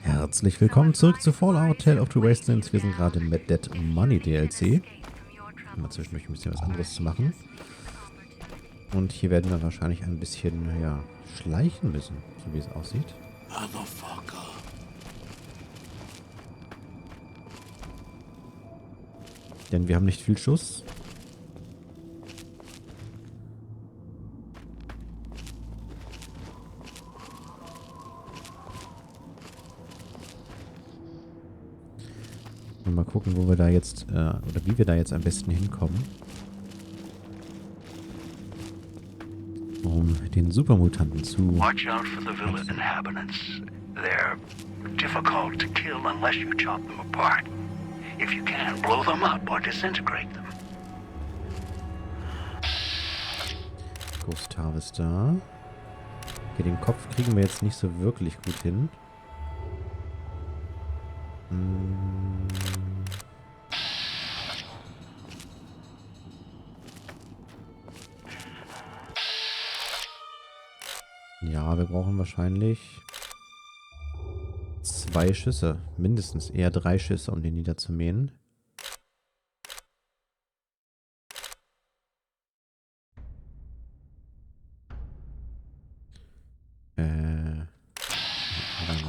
Herzlich willkommen zurück zu Fallout Tale of Two Wastelands. Wir sind gerade im Mad Dead Money DLC. Mal zwischendurch ein bisschen was anderes zu machen. Und hier werden wir wahrscheinlich ein bisschen, ja, schleichen müssen, so wie es aussieht. Denn wir haben nicht viel Schuss. Mal gucken, wo wir da jetzt, oder wie wir da jetzt am besten hinkommen. Um den Supermutanten zu... Watch out for the villa inhabitants. They're difficult to kill unless you chop them apart. If you can, blow them up or disintegrate them. Gustav ist da. Okay, den Kopf kriegen wir jetzt nicht so wirklich gut hin. Ja, wir brauchen wahrscheinlich 2 Schüsse. Mindestens eher 3 Schüsse, um den niederzumähen.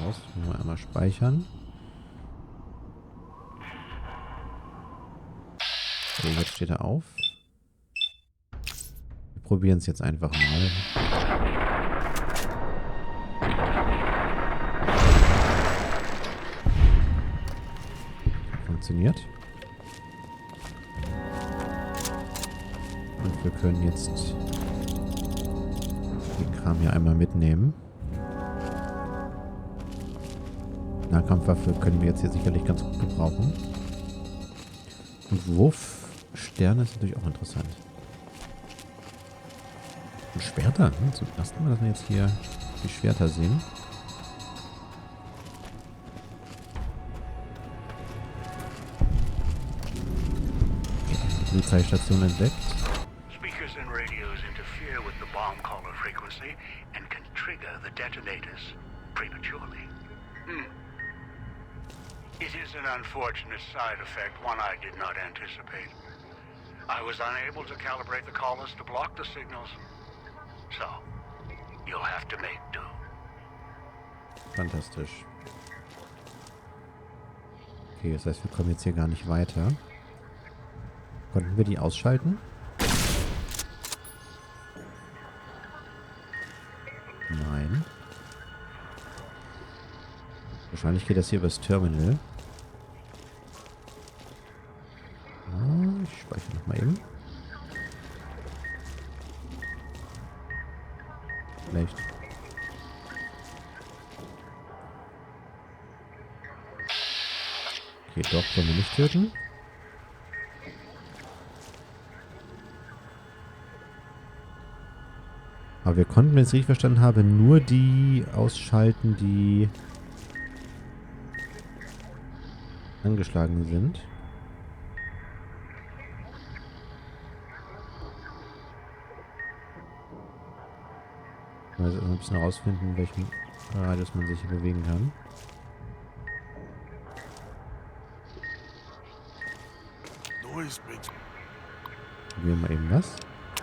Raus. Einmal speichern. Okay, jetzt steht er auf. Wir probieren es jetzt einfach mal. Funktioniert. Und wir können jetzt den Kram hier einmal mitnehmen. Nahkampfwaffe können wir jetzt hier sicherlich ganz gut gebrauchen. Und Wurfsterne ist natürlich auch interessant. Und Schwerter. Zum ersten Mal, dass wir jetzt hier die Schwerter sehen. Polizeistation entdeckt. Speakers and radios interfere with the bomb caller frequency and can trigger the detonators prematurely. It is an unfortunate side effect, one I did not anticipate. I was unable to calibrate the callers to block the signals, so you'll have to make do. Fantastisch. Okay, das heißt, wir kommen jetzt hier gar nicht weiter. Konnten wir die ausschalten? Nein. Wahrscheinlich geht das hier übers Terminal. Ich speichere nochmal eben. Vielleicht. Okay, doch, können wir nicht töten. Aber wir konnten, wenn ich es richtig verstanden habe, nur die ausschalten, die angeschlagen sind. Also ein bisschen herausfinden, in welchem Radius man sich hier bewegen kann. Probieren wir mal eben was.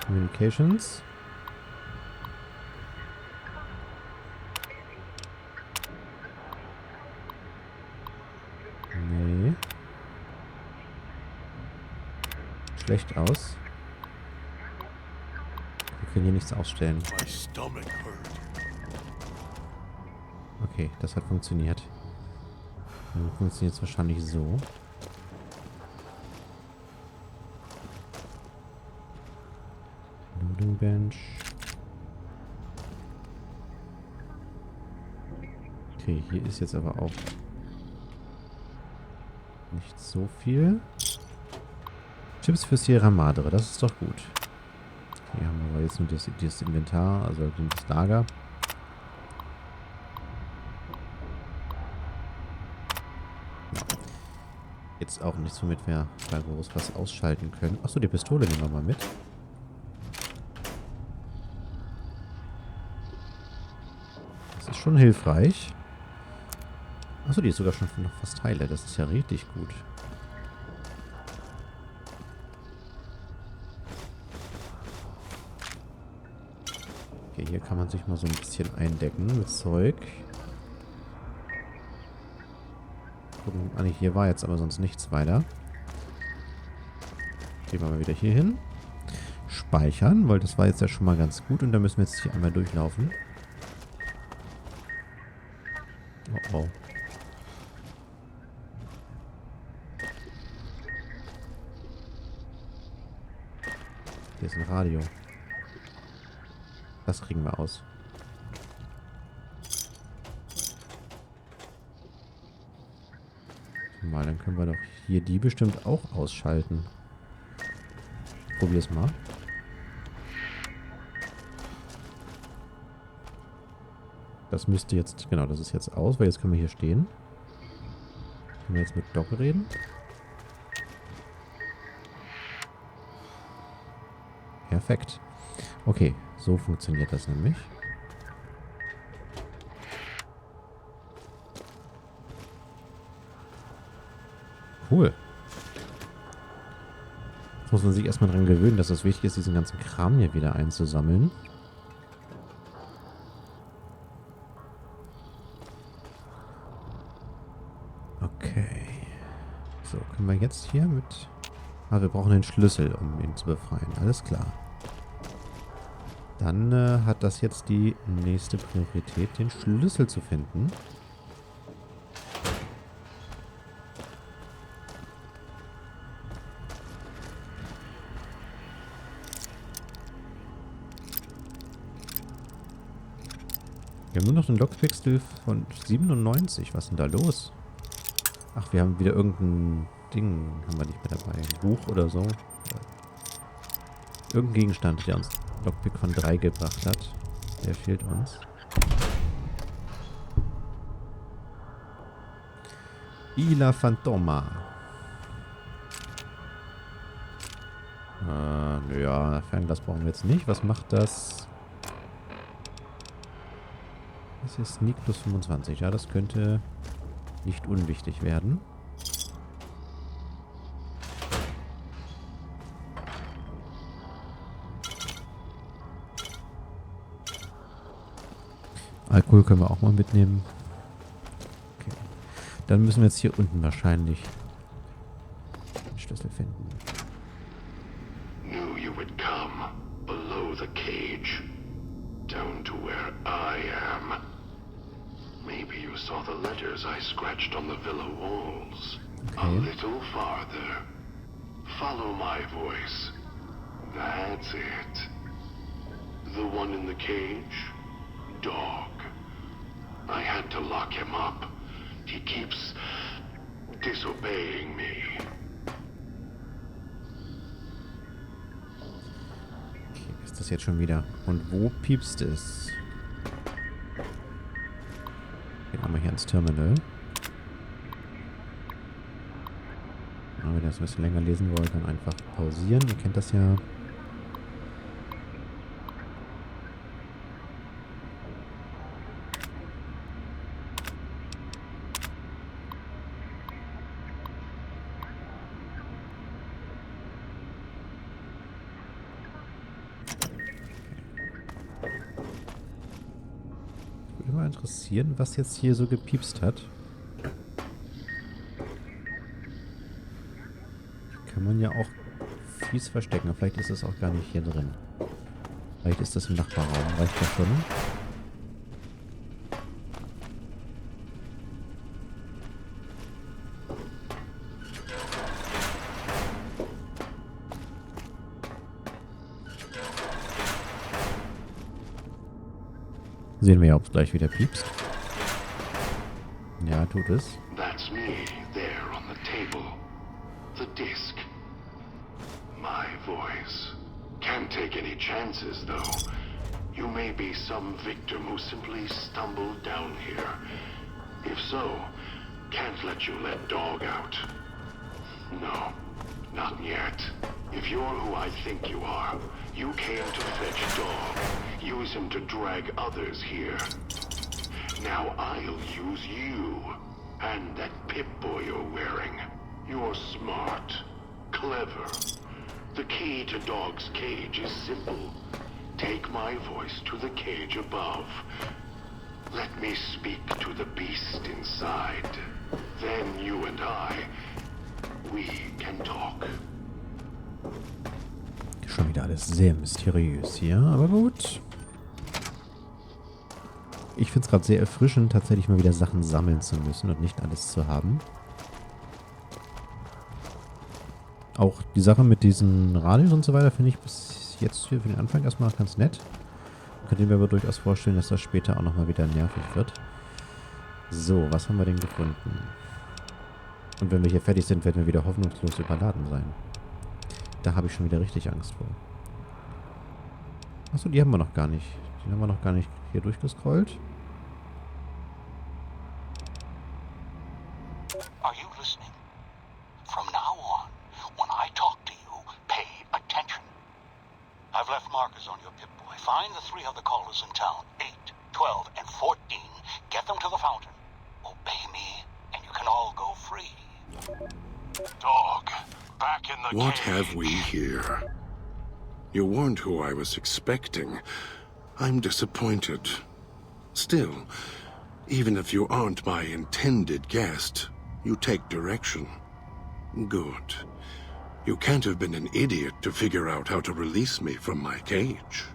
Communications. Nee. Schlecht aus. Wir können hier nichts ausstellen. Okay, das hat funktioniert. Dann funktioniert es wahrscheinlich so. Loading Bench. Okay, hier ist jetzt aber auch nicht so viel. Chips für Sierra Madre, das ist doch gut. Hier haben wir aber jetzt nur das Inventar, also das Lager. Jetzt auch nichts, womit wir da groß was ausschalten können. Achso, die Pistole nehmen wir mal mit. Das ist schon hilfreich. Achso, die ist sogar schon noch fast heile. Das ist ja richtig gut. Okay, hier kann man sich mal so ein bisschen eindecken mit Zeug. Gucken. Ah, nee, hier war jetzt aber sonst nichts weiter. Gehen wir mal wieder hier hin. Speichern, weil das war jetzt ja schon mal ganz gut. Und dann müssen wir jetzt hier einmal durchlaufen. Oh oh. Hier ist ein Radio. Das kriegen wir aus. Mal, dann können wir doch hier die bestimmt auch ausschalten. Probier's mal. Das müsste jetzt, genau, das ist jetzt aus, weil jetzt können wir hier stehen. Können wir jetzt mit Doc reden? Perfekt. Okay, so funktioniert das nämlich. Cool. Jetzt muss man sich erstmal dran gewöhnen, dass es wichtig ist, diesen ganzen Kram hier wieder einzusammeln. Okay. So, können wir jetzt hier mit... Ah, wir brauchen den Schlüssel, um ihn zu befreien. Alles klar. Dann hat das jetzt die nächste Priorität, den Schlüssel zu finden. Wir haben nur noch einen Lockpick-Skill von 97. Was ist denn da los? Ach, wir haben wieder irgendein Ding, haben wir nicht mehr dabei. Ein Buch oder so. Irgendein Gegenstand, der uns Lockpick von 3 gebracht hat. Der fehlt uns. Ila Phantoma. Naja, Fernglas brauchen wir jetzt nicht. Was macht das? Das ist Sneak plus 25. Ja, das könnte nicht unwichtig werden. Alkohol können wir auch mal mitnehmen. Okay. Dann müssen wir jetzt hier unten wahrscheinlich den Schlüssel finden. Knew you would come below the cage, down to where I am. Maybe you saw the letters I scratched on the villa walls. Okay. A little farther. Follow my voice. That's it. The one in the cage? Dog. I had to lock him up. He keeps disobeying me. Okay, ist das jetzt schon wieder? Und wo piepst es? Gehen wir mal hier ans Terminal. Wenn ihr das ein bisschen länger lesen wollt, dann einfach pausieren. Ihr kennt das ja. Würde mal interessieren, was jetzt hier so gepiepst hat. Kann man ja auch fies verstecken. Vielleicht ist es auch gar nicht hier drin. Vielleicht ist das im Nachbarraum. Reicht das schon? Sehen wir ja, ob es gleich wieder piepst. Ja, tut es. That's me there on the table. The disc. My voice. Can't take any chances, though. You may be some victim who simply stumbled down here. If so, can't let you let Dog out. No, not yet. If you're who I think you are, you came to fetch Dog. Use him to drag others here. Now I'll use you. And that Pip-Boy you're wearing. You're smart, clever. The key to Dog's cage is simple. Take my voice to the cage above. Let me speak to the beast inside. Then you and we can talk. Schon wieder alles sehr mysteriös hier, aber gut. Ich finde es gerade sehr erfrischend, tatsächlich mal wieder Sachen sammeln zu müssen und nicht alles zu haben. Auch die Sache mit diesen Radios und so weiter finde ich bis jetzt für den Anfang erstmal ganz nett. Könnte mir aber durchaus vorstellen, dass das später auch nochmal wieder nervig wird. So, was haben wir denn gefunden? Und wenn wir hier fertig sind, werden wir wieder hoffnungslos überladen sein. Da habe ich schon wieder richtig Angst vor. Achso, die haben wir noch gar nicht. Die haben wir noch gar nicht hier durchgescrollt. Are you listening? From now on, when I talk to you, pay attention. I've left markers on your Pip-Boy. Find the 3 other callers in town, 8, 12, and 14. Get them to the fountain. Obey me, and you can all go free. Dog, back in the What cage. have we here? You weren't who I was expecting. I'm disappointed. Still, even if you aren't my intended guest, you take direction. Good. You can't have been an idiot to figure out how to release me from my cage.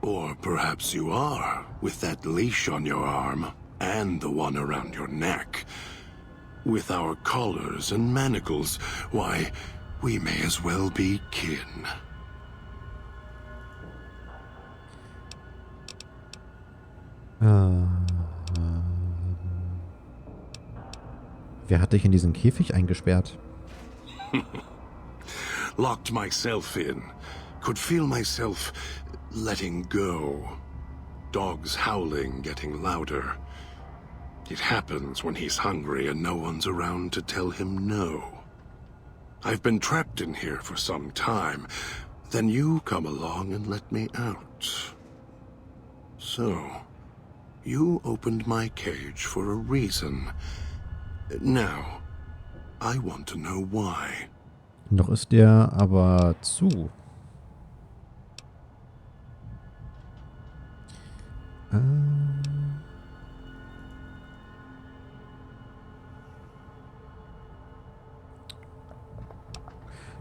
Or perhaps you are, with that leash on your arm, and the one around your neck. With our collars and manacles, why, we may as well be kin. Wer hat dich in diesen Käfig eingesperrt? Locked myself in. Could feel myself letting go. Dogs howling, getting louder. It happens when he's hungry and no one's around to tell him no. I've been trapped in here for some time. Then you come along and let me out. So, you opened my cage for a reason. Now, I want to know why. Noch ist der aber zu.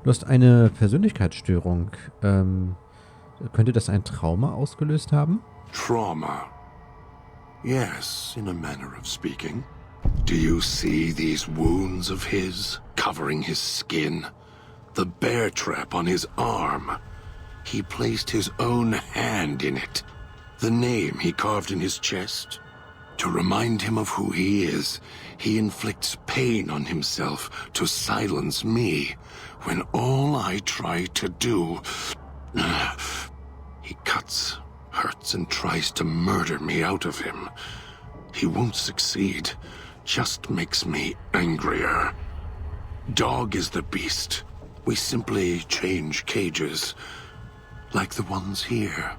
Du hast eine Persönlichkeitsstörung. Könnte das ein Trauma ausgelöst haben? Trauma. Yes, in a manner of speaking. Do you see these wounds of his, covering his skin? The bear trap on his arm. He placed his own hand in it. The name he carved in his chest. To remind him of who he is, he inflicts pain on himself to silence me, when all I try to do... He cuts, hurts, and tries to murder me out of him. He won't succeed, just makes me angrier. Dog is the beast. We simply change cages, like the ones here.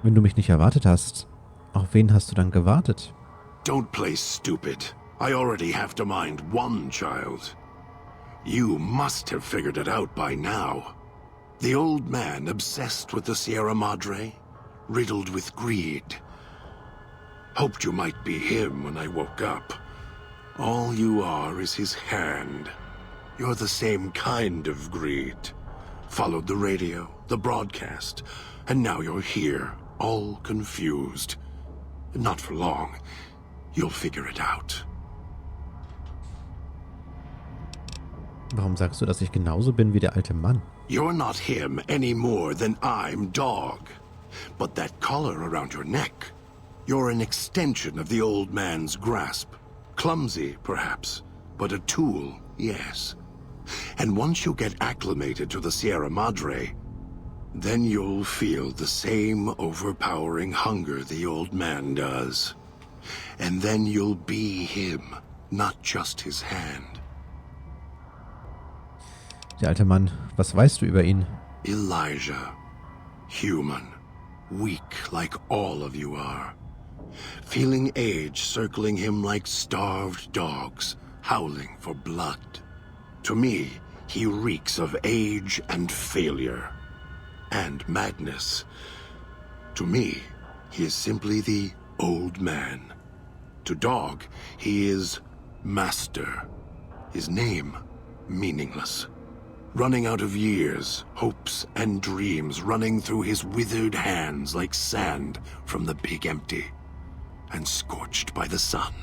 Wenn du mich nicht erwartet hast, auf wen hast du dann gewartet? Don't play stupid. I already have to mind one child. You must have figured it out by now. The old man obsessed with the Sierra Madre, riddled with greed. Hoped you might be him when I woke up. All you are is his hand. You're the same kind of greed. Followed the radio, the broadcast, and now you're here, all confused. Not for long. You'll figure it out. Warum sagst du, dass ich genauso bin wie der alte Mann? You're not him any more than I'm Dog. But that collar around your neck, you're an extension of the old man's grasp. Clumsy, perhaps, but a tool, yes. And once you get acclimated to the Sierra Madre, then you'll feel the same overpowering hunger the old man does. And then you'll be him, not just his hand. Der alte Mann, was weißt du über ihn? Elijah. Human. Weak like all of you are. Feeling age circling him like starved dogs, howling for blood. To me, he reeks of age and failure. And madness. To me, he is simply the old man. To Dog, he is Master. His name, meaningless. Running out of years, hopes and dreams running through his withered hands like sand from the big empty. And scorched by the sun.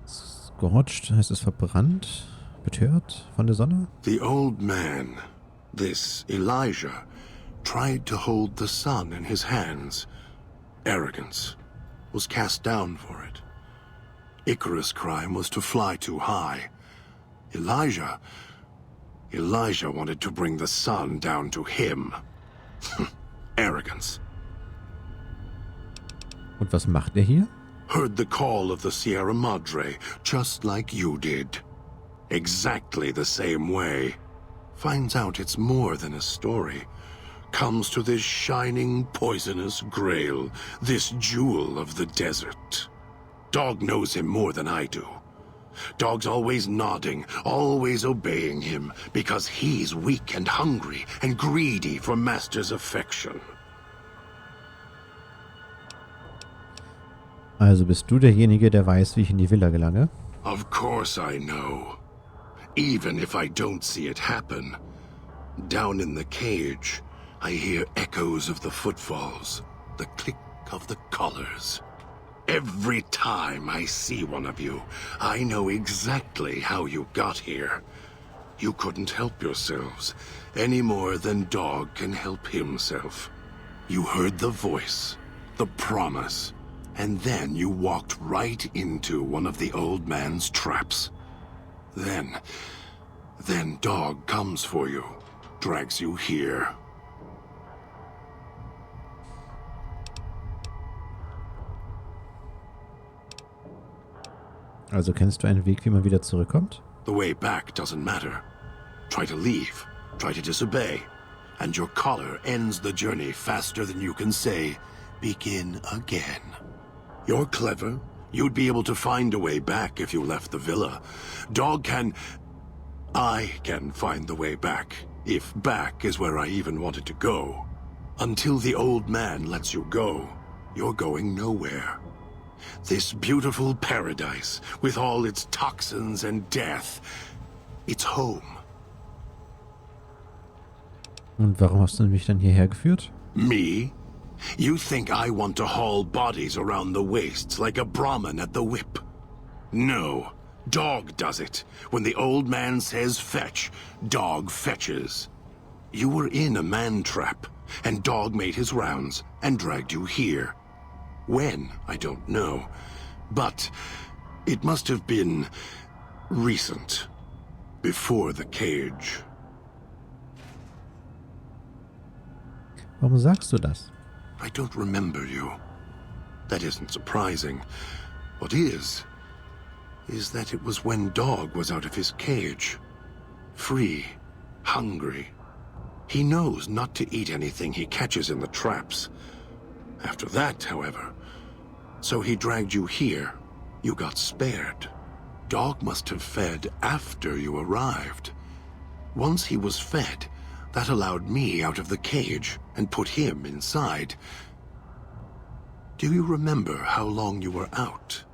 Scorched heißt es verbrannt, betört von der Sonne? The old man, this Elijah, tried to hold the sun in his hands. Arrogance. Was cast down for it. Icarus' crime was to fly too high. Elijah wanted to bring the sun down to him. Arrogance. Und was macht er hier? Heard the call of the Sierra Madre, just like you did. Exactly the same way. Finds out it's more than a story. Comes to this shining, poisonous grail, this jewel of the desert. Dog knows him more than I do. Dog's always nodding, always obeying him, because he's weak and hungry and greedy for Master's affection. Also bist du derjenige, der weiß, wie ich in die Villa gelange? Of course I know. Even if I don't see it happen. Down in the cage, I hear echoes of the footfalls, the click of the collars. Every time I see one of you, I know exactly how you got here. You couldn't help yourselves, any more than Dog can help himself. You heard the voice, the promise, and then you walked right into one of the old man's traps. Then Dog comes for you, drags you here. Also kennst du einen Weg, wie man wieder zurückkommt? The way back doesn't matter. Try to leave, try to disobey, and your collar ends the journey faster than you can say, begin again. You're clever. You'd be able to find a way back if you left the villa. I can find the way back, if back is where I even wanted to go. Until the old man lets you go, you're going nowhere. This beautiful paradise, with all its toxins and death, it's home. Und warum hast du mich dann hierher geführt? Me? You think I want to haul bodies around the wastes like a Brahmin at the whip? No. Dog does it. When the old man says fetch, Dog fetches. You were in a man trap, and Dog made his rounds and dragged you here. When, I don't know. But it must have been recent. Before the cage. Warum sagst du das? I don't remember you. That isn't surprising. What is that it was when Dog was out of his cage. Free. Hungry. He knows not to eat anything he catches in the traps. After that, however, so he dragged you here. You got spared. Dog must have fed after you arrived. Once he was fed, that allowed me out of the cage and put him inside. Do you remember how long you were out?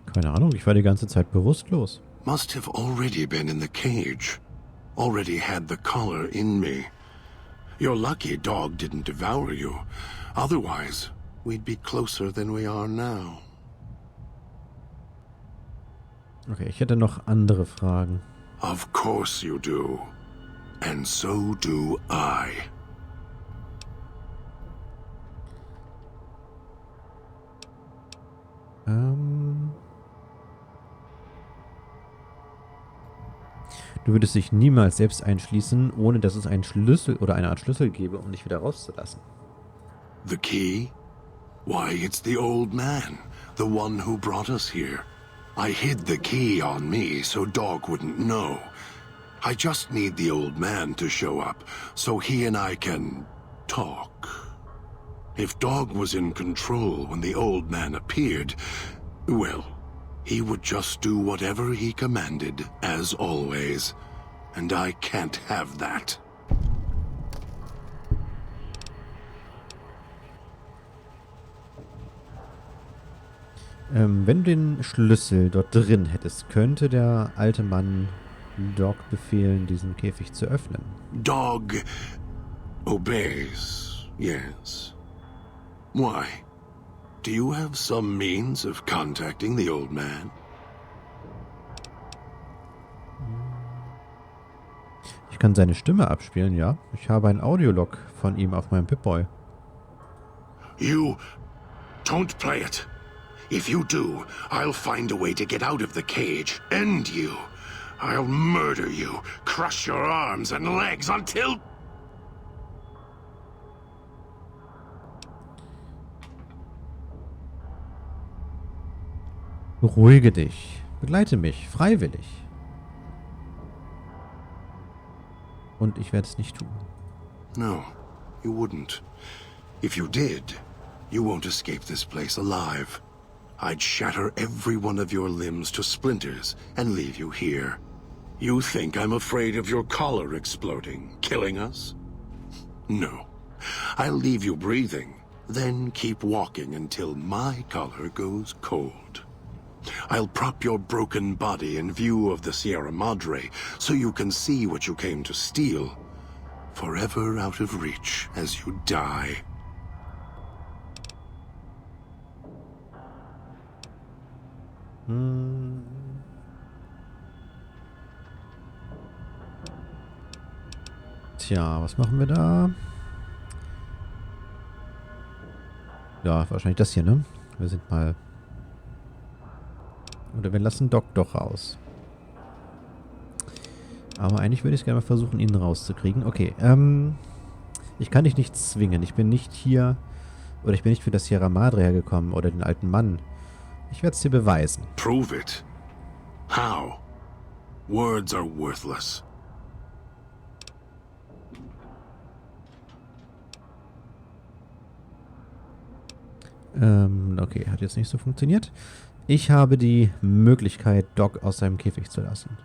Keine Ahnung, ich war die ganze Zeit bewusstlos. Must have already been in the cage. Already had the collar in me. You're lucky Dog didn't devour you. Otherwise, we'd be closer than we are now. Okay, ich hätte noch andere Fragen. Of course you do. And so do I. Du würdest dich niemals selbst einschließen, ohne dass es einen Schlüssel oder eine Art Schlüssel gäbe, um dich wieder rauszulassen. The key? Why, it's the old man, the one who brought us here. I hid the key on me so Dog wouldn't know. I just need the old man to show up so he and I can talk. If Dog was in control when the old man appeared, well, he would just do whatever he commanded, as always. And I can't have that. Wenn du den Schlüssel dort drin hättest, könnte der alte Mann Dog befehlen, diesen Käfig zu öffnen. Dog obeys, yes. Why? Do you have some means of contacting the old man? Ich kann seine Stimme abspielen, ja. Ich habe ein Audiolog von ihm auf meinem Pip-Boy. You don't play it. If you do, I'll find a way to get out of the cage. End you. I'll murder you, crush your arms and legs until... Beruhige dich. Begleite mich. Freiwillig. Und ich werde es nicht tun. No, you wouldn't. If you did, you won't escape this place alive. I'd shatter every one of your limbs to splinters and leave you here. You think I'm afraid of your collar exploding, killing us? No. I'll leave you breathing, then keep walking until my collar goes cold. I'll prop your broken body in view of the Sierra Madre so you can see what you came to steal, forever out of reach as you die. Tja, was machen wir da? Ja, wahrscheinlich das hier, ne? Wir sind mal... Oder wir lassen Doc doch raus. Aber eigentlich würde ich es gerne mal versuchen, ihn rauszukriegen. Okay, ich kann dich nicht zwingen. Ich bin nicht hier... Oder ich bin nicht für das Sierra Madre hergekommen oder den alten Mann. Ich werde es dir beweisen. Prove it. How? Words are worthless. Okay, hat jetzt nicht so funktioniert. Ich habe die Möglichkeit, Doc aus seinem Käfig zu lassen.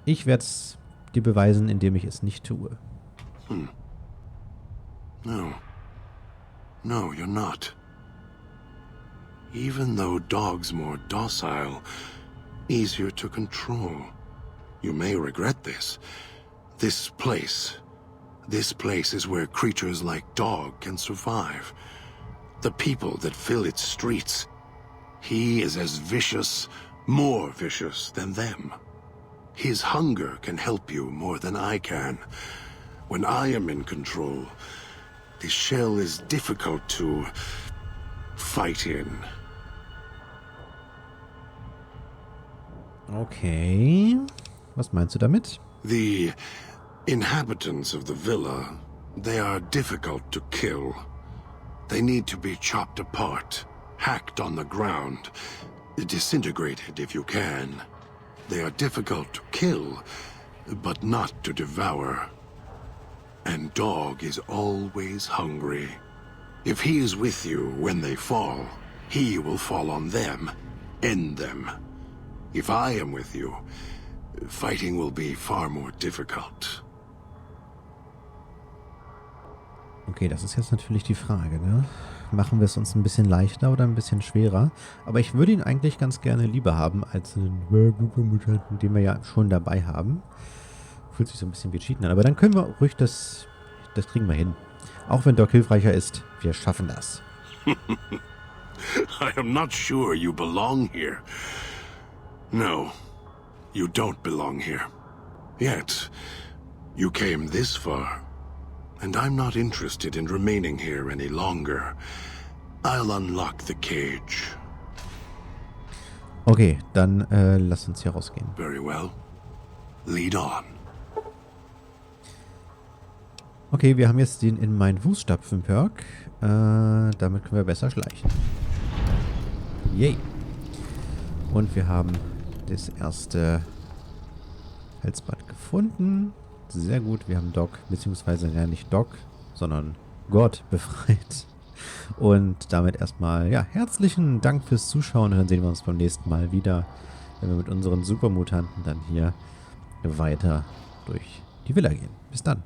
Ich werde es dir beweisen, indem ich es nicht tue. No. No, you're not. Even though Dog's more docile, easier to control. You may regret this. This place is where creatures like Dog can survive. The people that fill its streets. He is as vicious, more vicious than them. His hunger can help you more than I can. When I am in control, this shell is difficult to fight in. Okay. Was meinst du damit? The inhabitants of the villa, they are difficult to kill. They need to be chopped apart, hacked on the ground, disintegrated if you can. They are difficult to kill, but not to devour. And Dog is always hungry. If he is with you when they fall, he will fall on them, end them. If I am with you, fighting will be far more difficult. Okay, das ist jetzt natürlich die Frage, ne? Machen wir es uns ein bisschen leichter oder ein bisschen schwerer? Aber ich würde ihn eigentlich ganz gerne lieber haben als einen Mutanten, den wir ja schon dabei haben. Fühlt sich so ein bisschen wie Cheaten an. Aber dann können wir ruhig das kriegen wir hin. Auch wenn Doc hilfreicher ist, wir schaffen das. I am not sure you belong here. No, you don't belong here. Yet, you came this far. And I'm not interested in remaining here any longer. I'll unlock the cage. Okay, dann lass uns hier rausgehen. Very well. Lead on. Okay, wir haben jetzt den in meinen Fußstapfen-Perk. Damit können wir besser schleichen. Yay. Und wir haben das erste Halsband gefunden. Sehr gut, wir haben Doc, beziehungsweise ja nicht Doc, sondern Gott befreit. Und damit erstmal, ja, herzlichen Dank fürs Zuschauen. Und dann sehen wir uns beim nächsten Mal wieder, wenn wir mit unseren Supermutanten dann hier weiter durch die Villa gehen. Bis dann.